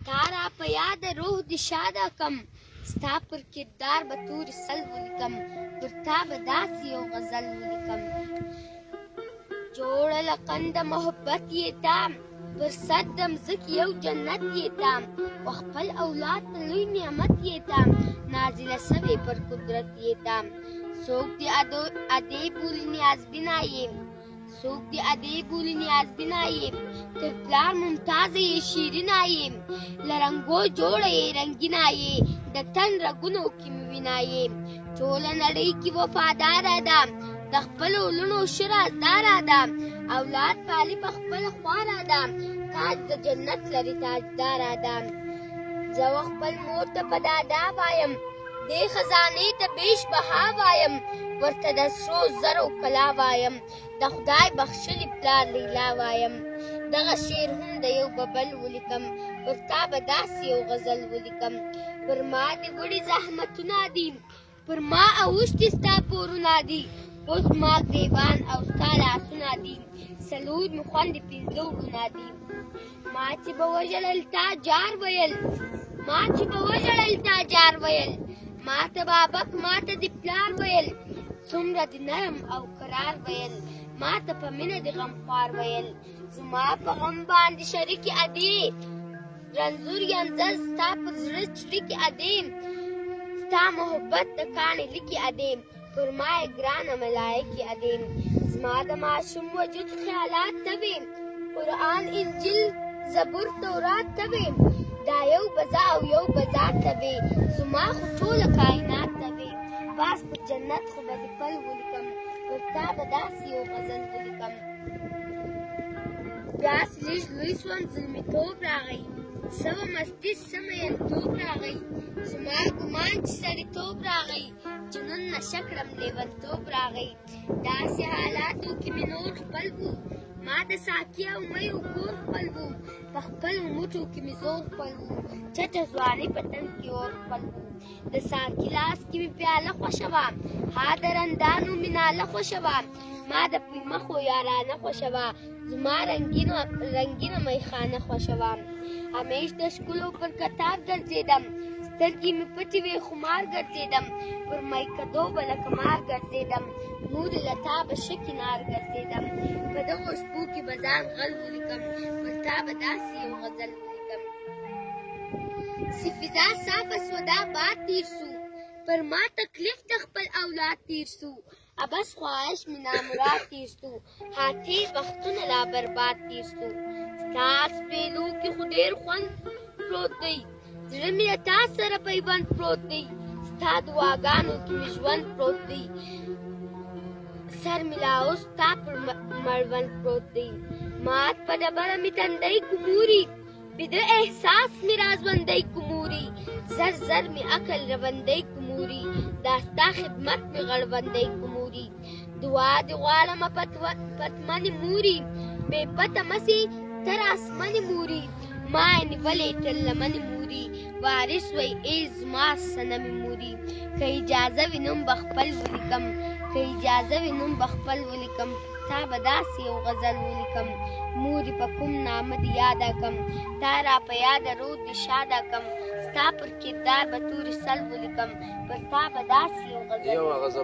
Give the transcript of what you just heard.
تارا په یاد روح د شاده کم ستا پر کردار به تورې سل ولیکم پر تا به داسې یو غزل ولیکم جوړه له قنده محبت یې تا پر سر د مځکې یو جنت یې تا و خپل اولاد ته لوی نعمت یې تا نازله سوې پر قدرت یې تا څوک دې ادې بولي نیازبینا یې څوک دې ادې بولي نیازبینا یې تر پلار ممتازه یې شیرینه یې له رنګو جوړه یې رنګینه یې د تن رګونو کې مې وینه یې ټوله نړۍ کې وفاداره ده د خپلو لوڼو ښه رازداره ده اولاد پالي په خپله خواره ده تاج د جنت لري تاجداره ده زه خپل مور ته په دادا وایم دې خزانې ته بیش بها وایم ورته د سرو زرو کلا وایم د خدای بخښلي پلار لیلا وایم دغه شعر هم د یو ببل ولیکم پر تا به داسې یو غزل ولیکم پر ما دې وړي زحمتونه دي پر ما اوښتي ستا پورونه دي اوس ما ګریوان او ستا لاسونه دي څلور مې خوندې پنځه وروڼه دي ما چې به وژړل تا جار ویل ما چې به وژړل تا جار ویل ما ته بابک ما ته دې پلار ویل څومره دې نرم او قرار ویل ما ته په مینه دې غمخوار ویل زما په غم باندې شریکې ادې رنځور یم زه ستا پر زړه چړیکې ادې ستا محبت د کاڼي لیکې ادې پر ما یې ګرانه ملایکې ادې زما د ماشوم وجود خیالات ته وې قرآن انجیل زبور تورات ته وې دا یو بزا او یو بزا ته وې زما خو ټوله کائنات ته وې باس په جنت خو به دې پل ولیکم پر تا به داسې یو غزل ولیکم بیا چې لږ لوی شوم زلمیتوب راغی سوه مستي سمینتوب راغی زما ګمان چې سړیتوب راغی جنون نشه کړم لیونتوب راغی داسې حالاتو کې مې نور خپل و ما د ساقي او میو کور خپل و په خپلو موټو کې مې زور خپل و چټه ځوانۍ په تن کې اور خپل و د ساقي لاس کې مې پیاله خوښه وه ها د رندانو مې ناله خوښه وه ما د پوی مخو یارانه خوښه وه زما رنګینه میخانه خوښه وه همیش د ښکلو پر کتار ګرځېدم سترګې مې پټې وې خمار ګرځېدم پر میکدو به لکه مار ګرځېدم نورې له تا به ښه کنار ګرځېدم په دغو شپو کې به ځان غل ولیکم پر تا به داسې یو غزل ولیکم چې فضا صافه سوه دا باد تیر سو پر ما تکلیف د خپل اولاد تیر سو ابس خواهش مې نامراد تیر سو ها تېر وختونه لا برباد تیر سو ستا سپېلو کې خو ډېر خوند پروت دی زړه مې له تا سره پیوند پروت دی ستا دعاګانو کې مې ژوند پروت دی سر مې لا اوس ستا پر مړوند پروت دی مات په ډبره مې تندی کوموري بیده احساس مې را ژوندی کوموري زر زر مې عقل روندی کوموري دا ستا خدمت مې غړوندی کوموري دعا دې غواړمه پتمنې موري بې پته مسې تر اسمنې موري ما یې نیولې تر لمنې موري وارث وی ای زما صنمې موري که اجازه وي نوم به خپل ولیکم که اجازه وي نوم به خپل ولیکم تا به داسې یو غزل ولیکم مورې په کوم نامه دې یاده کم تا را په یاده روح دې شاده کم ستا پر کردار به تورې سل ولیکم پر تا به داسې یو غزل